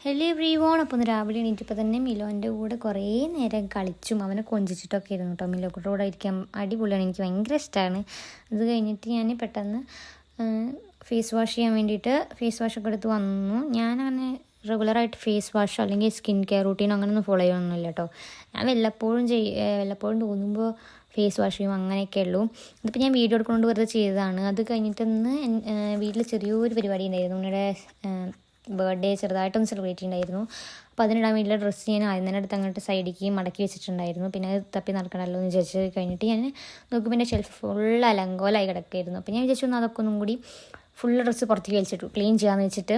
Hello everyone. അപ്പോൾ ഒന്ന് രാവിലെ എണീറ്റപ്പോൾ തന്നെ മിലോൻ്റെ കൂടെ കുറേ നേരം കളിച്ചും അവനെ കൊഞ്ചിച്ചിട്ടൊക്കെ ഇരുന്നു കേട്ടോ. മിലോയുടെ കൂടെ ഇരിക്കാൻ അടിപൊളിയാണ്, എനിക്ക് ഭയങ്കര ഇഷ്ടമാണ്. അത് കഴിഞ്ഞിട്ട് ഞാൻ പെട്ടെന്ന് ഫേസ് വാഷ് ചെയ്യാൻ വേണ്ടിയിട്ട് ഫേസ് വാഷൊക്കെ എടുത്ത് വന്നു. ഞാനങ്ങനെ റെഗുലറായിട്ട് ഫേസ് വാഷോ അല്ലെങ്കിൽ സ്കിൻ കെയർ റൂട്ടീനോ അങ്ങനെയൊന്നും ഫോളോ ചെയ്യണമെന്നില്ല കേട്ടോ. ഞാൻ വല്ലപ്പോഴും തോന്നുമ്പോൾ ഫേസ് വാഷ് ചെയ്യും, അങ്ങനെയൊക്കെ ഉള്ളൂ. ഇതിപ്പോൾ ഞാൻ വീഡിയോ എടുക്കുന്നതുകൊണ്ട് വെറുതെ ചെയ്തതാണ്. അത് കഴിഞ്ഞിട്ടൊന്ന് വീട്ടിൽ ചെറിയൊരു പരിപാടി ഉണ്ടായിരുന്നു. നമ്മുടെ ബർത്ത്ഡേ ചെറുതായിട്ടൊന്ന് സെലിബ്രേറ്റ് ചെയ്യുന്നുണ്ടായിരുന്നു. അപ്പോൾ അതിനിടാൻ വേണ്ടിയുള്ള ഡ്രസ്സ് ഞാൻ ആദ്യം തന്നെ അടുത്ത് അങ്ങോട്ട് സൈഡിലേക്ക് മടക്കി വെച്ചിട്ടുണ്ടായിരുന്നു. പിന്നെ അത് തപ്പി നടക്കണമല്ലോ എന്ന് വിചാരിച്ച് കഴിഞ്ഞിട്ട് ഞാൻ നോക്കുമ്പോൾ എൻ്റെ ഷെൽഫ് ഫുൾ അലങ്കോലമായി കിടക്കുമായിരുന്നു. അപ്പോൾ ഞാൻ വിചാരിച്ചു അതൊക്കെ ഒന്നും കൂടി ഫുൾ ഡ്രസ്സ് പുറത്തേക്ക് വലിച്ചിട്ടു ക്ലീൻ ചെയ്യാമെന്ന് വെച്ചിട്ട്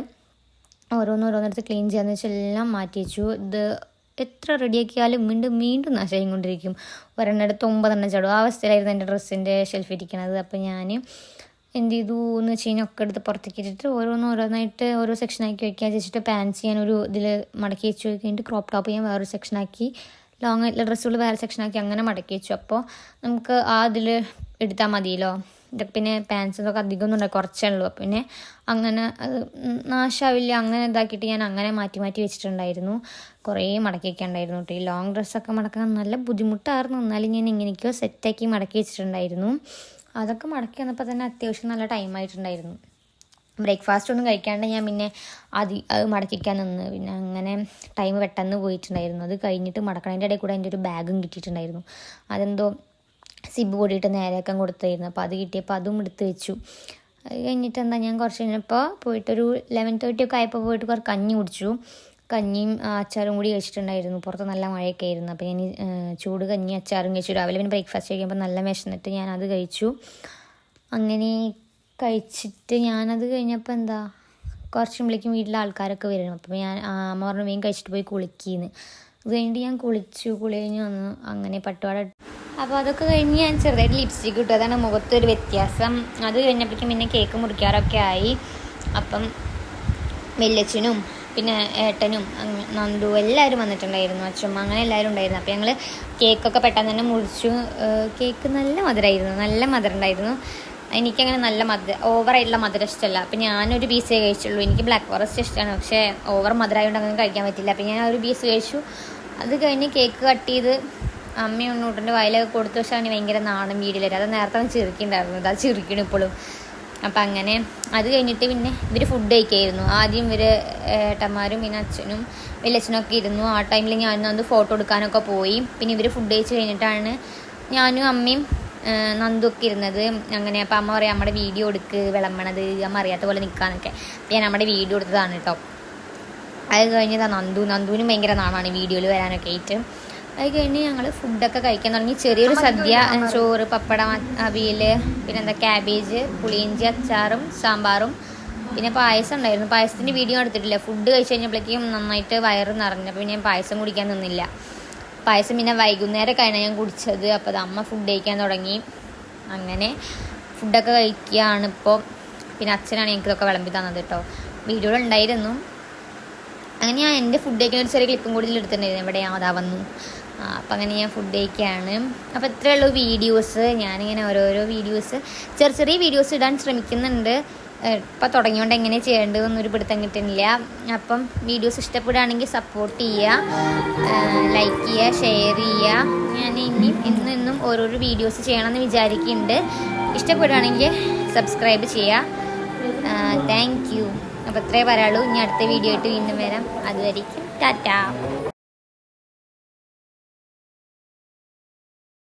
ഓരോന്നെടുത്ത് ക്ലീൻ ചെയ്യാമെന്ന് വെച്ചാൽ എല്ലാം മാറ്റി വെച്ചു. ഇത് എത്ര റെഡിയാക്കിയാലും വീണ്ടും നാശമായി കൊണ്ടിരിക്കും. ഒരെണ്ണെടുത്ത് 9 ചടും. ആ അവസ്ഥയിലായിരുന്നു എൻ്റെ ഡ്രസ്സിൻ്റെ ഷെൽഫ് ഇരിക്കണത്. അപ്പോൾ ഞാൻ എന്ത് ചെയ്തു എന്ന് വെച്ച് കഴിഞ്ഞാൽ ഒക്കെ എടുത്ത് പുറത്തേക്ക് ഇട്ടിട്ട് ഓരോന്നായിട്ട് ഓരോ സെക്ഷനാക്കി വയ്ക്കാൻ വെച്ചിട്ട് പാൻസ് ഞാൻ ഒരു ഇതിൽ മടക്കി വെച്ച് കഴിഞ്ഞിട്ട് ക്രോപ്പ് ടോപ്പ് ഞാൻ വേറൊരു സെക്ഷനാക്കി, ലോങ് ആയിട്ടുള്ള ഡ്രസ്സുകൾ വേറെ സെക്ഷനാക്കി അങ്ങനെ മടക്കി വെച്ചു. അപ്പോൾ നമുക്ക് ആ ഇതിൽ എടുത്താൽ മതിയല്ലോ. ഇതൊക്കെ പിന്നെ പാൻസ് ഇതൊക്കെ അധികമൊന്നും ഉണ്ടായി, കുറച്ചേ ഉള്ളൂ. പിന്നെ അങ്ങനെ അത് നാശാവില്ല, അങ്ങനെ ഇതാക്കിയിട്ട് ഞാൻ അങ്ങനെ മാറ്റി വെച്ചിട്ടുണ്ടായിരുന്നു. കുറേ മടക്കി വയ്ക്കാണ്ടായിരുന്നു കേട്ടോ. ഈ ലോങ് ഡ്രസ്സൊക്കെ മടക്കാൻ നല്ല ബുദ്ധിമുട്ടായിരുന്നു. എന്നാലും ഞാൻ എങ്ങനെയൊക്കെയോ സെറ്റാക്കി മടക്കി വെച്ചിട്ടുണ്ടായിരുന്നു. അതൊക്കെ മടക്കി വന്നപ്പോൾ തന്നെ അത്യാവശ്യം നല്ല ടൈമായിട്ടുണ്ടായിരുന്നു. ബ്രേക്ക്ഫാസ്റ്റ് ഒന്നും കഴിക്കാണ്ട് ഞാൻ പിന്നെ അത് മടക്കിക്കാൻ നിന്ന്. പിന്നെ അങ്ങനെ ടൈം പെട്ടെന്ന് പോയിട്ടുണ്ടായിരുന്നു. അത് കഴിഞ്ഞിട്ട് മടക്കണതിൻ്റെ ഇടയിൽ കൂടെ എൻ്റെ ഒരു ബാഗും കിട്ടിയിട്ടുണ്ടായിരുന്നു. അതെന്തോ സിബ് പൊടിയിട്ട് നേരെയാക്കാൻ കൊടുത്തായിരുന്നു. അപ്പോൾ അത് കിട്ടിയപ്പോൾ അതും എടുത്ത് വെച്ചു. അത് കഴിഞ്ഞിട്ട് ഞാൻ കുറച്ച് കഴിഞ്ഞപ്പോൾ പോയിട്ടൊരു 11:30 ഒക്കെ ആയപ്പോൾ പോയിട്ട് കുറച്ച് കഞ്ഞി കുടിച്ചു. കഞ്ഞിയും അച്ചാറും കൂടി കഴിച്ചിട്ടുണ്ടായിരുന്നു. പുറത്ത് നല്ല മഴയൊക്കെ ആയിരുന്നു. അപ്പോൾ ഞാൻ ചൂട് കഞ്ഞി അച്ചാറും കഴിച്ചു. രാവിലെ പിന്നെ ബ്രേക്ക്ഫാസ്റ്റ് കഴിക്കുമ്പോൾ നല്ല വിശന്നിട്ട് ഞാനത് കഴിച്ചു. അങ്ങനെ കഴിച്ചിട്ട് ഞാനത് കഴിഞ്ഞപ്പോൾ കുറച്ച് മുമ്പേക്കും വീട്ടിലെ ആൾക്കാരൊക്കെ വരുന്നു. അപ്പോൾ അമ്മ പറഞ്ഞു വേഗം കഴിച്ചിട്ട് പോയി കുളിക്കുന്നു. അത് കഴിഞ്ഞിട്ട് ഞാൻ കുളി കഴിഞ്ഞ് വന്നു. അങ്ങനെ പട്ടുപാട. അപ്പോൾ അതൊക്കെ കഴിഞ്ഞ് ഞാൻ ചെറുതായിട്ട് ലിപ്സ്റ്റിക്ക് ഇട്ടു. അതാണ് മുഖത്തൊരു വ്യത്യാസം. അത് കഴിഞ്ഞപ്പോഴേക്കും പിന്നെ കേക്ക് മുറിക്കാറൊക്കെ ആയി. അപ്പം വല്യച്ഛനും പിന്നെ ഏട്ടനും നന്ദു എല്ലാവരും വന്നിട്ടുണ്ടായിരുന്നു, അച്ഛമ്മ അങ്ങനെ എല്ലാവരും ഉണ്ടായിരുന്നു. അപ്പോൾ ഞങ്ങൾ കേക്കൊക്കെ പെട്ടെന്ന് തന്നെ മുറിച്ചു. കേക്ക് നല്ല മധുരം ഉണ്ടായിരുന്നു. എനിക്കങ്ങനെ നല്ല ഓവറായിട്ടുള്ള മധുരം ഇഷ്ടമല്ല. അപ്പോൾ ഞാനൊരു പീസേ കഴിച്ചുള്ളൂ. എനിക്ക് ബ്ലാക്ക് ഫോറസ്റ്റ് ഇഷ്ടമാണ്, പക്ഷേ ഓവർ മധുരമായതുകൊണ്ട് അങ്ങനെ കഴിക്കാൻ പറ്റില്ല. അപ്പോൾ ഞാൻ ഒരു പീസ് കഴിച്ചു. അത് കഴിഞ്ഞ് കേക്ക് കട്ട് ചെയ്ത് അമ്മയും ഉണ്ണൂട്ടൻ്റെ വായിലൊക്കെ കൊടുത്തു. പക്ഷേ അവന് ഭയങ്കര നാണം വീടില്ലായിരുന്നു. അത് നേരത്തെ അവൻ ചിരിക്കുന്നുണ്ടായിരുന്നു, അത് ചിരിക്കണം ഇപ്പോഴും. അപ്പം അങ്ങനെ അത് കഴിഞ്ഞിട്ട് പിന്നെ ഇവർ ഫുഡ് കഴിക്കായിരുന്നു. ആദ്യം ഇവർ ഏട്ടന്മാരും പിന്നെ അച്ഛനും വലിയച്ഛനൊക്കെ ഇരുന്നു. ആ ടൈമിൽ ഞാനും അത് ഫോട്ടോ എടുക്കാനൊക്കെ പോയി. പിന്നെ ഇവർ ഫുഡ് കഴിച്ച് കഴിഞ്ഞിട്ടാണ് ഞാനും അമ്മയും നന്ദുമൊക്കെ ഇരുന്നത്. അങ്ങനെ അപ്പോൾ അമ്മ പറയാം നമ്മുടെ വീഡിയോ എടുക്ക് വിളമ്പണത്, അമ്മ അറിയാത്ത പോലെ നിൽക്കാന്നൊക്കെ. അപ്പോൾ ഞാൻ നമ്മുടെ വീഡിയോ എടുത്തതാണ് കേട്ടോ. അത് കഴിഞ്ഞതാണ് നന്ദുവിനും ഭയങ്കര നാളാണ് വീഡിയോയിൽ വരാനൊക്കെ ആയിട്ട്. അത് കഴിഞ്ഞ് ഞങ്ങൾ ഫുഡൊക്കെ കഴിക്കാൻ തുടങ്ങി. ചെറിയൊരു സദ്യ, ചോറ്, പപ്പടം, അവിയൽ, പിന്നെ ക്യാബേജ്, പുളിയിഞ്ചി, അച്ചാറും സാമ്പാറും, പിന്നെ പായസം ഉണ്ടായിരുന്നു. പായസത്തിൻ്റെ വീഡിയോ എടുത്തിട്ടില്ല. ഫുഡ് കഴിച്ച് കഴിഞ്ഞപ്പോഴേക്കും നന്നായിട്ട് വയറ് നിറഞ്ഞപ്പോൾ പിന്നെ ഞാൻ പായസം കുടിക്കാൻ നിന്നില്ല. പായസം പിന്നെ വൈകുന്നേരമൊക്കെയാണ് ഞാൻ കുടിച്ചത്. അപ്പോൾ അത് അമ്മ ഫുഡ് കഴിക്കാൻ തുടങ്ങി. അങ്ങനെ ഫുഡൊക്കെ കഴിക്കുകയാണ് ഇപ്പോൾ. പിന്നെ അച്ഛനാണ് എനിക്കിതൊക്കെ വിളമ്പി തന്നത് കേട്ടോ. വീഡിയോയിലുണ്ടായിരുന്നു. അങ്ങനെ ഞാൻ എൻ്റെ ഫുഡ് കഴിക്കുന്ന ഒരു ചെറിയ ക്ലിപ്പും കൂടി എടുത്തിട്ടുണ്ടായിരുന്നു. ഇവിടെ അതാ വന്നു. അപ്പം അങ്ങനെ ഞാൻ ഫുഡ് കഴിക്കുകയാണ്. അപ്പോൾ ഇത്രയേ ഉള്ളൂ വീഡിയോസ്. ഞാനിങ്ങനെ ഓരോരോ വീഡിയോസ് ചെറിയ വീഡിയോസ് ഇടാൻ ശ്രമിക്കുന്നുണ്ട്. ഇപ്പം തുടങ്ങിയോണ്ട് എങ്ങനെ ചെയ്യേണ്ടതെന്നൊരു പിടുത്തം കിട്ടുന്നില്ല. അപ്പം വീഡിയോസ് ഇഷ്ടപ്പെടുകയാണെങ്കിൽ സപ്പോർട്ട് ചെയ്യുക, ലൈക്ക് ചെയ്യുക, ഷെയർ ചെയ്യുക. ഞാൻ ഇന്നും ഓരോരോ വീഡിയോസ് ചെയ്യണമെന്ന് വിചാരിക്കുന്നുണ്ട്. ഇഷ്ടപ്പെടുകയാണെങ്കിൽ സബ്സ്ക്രൈബ് ചെയ്യുക. Thank you. അപ്പോൾ ഇത്രേ പറയാനുള്ളൂ. ഇനി അടുത്ത വീഡിയോ ആയിട്ട് വീണ്ടും വരാം. അതുവരേക്കും ടാറ്റാ.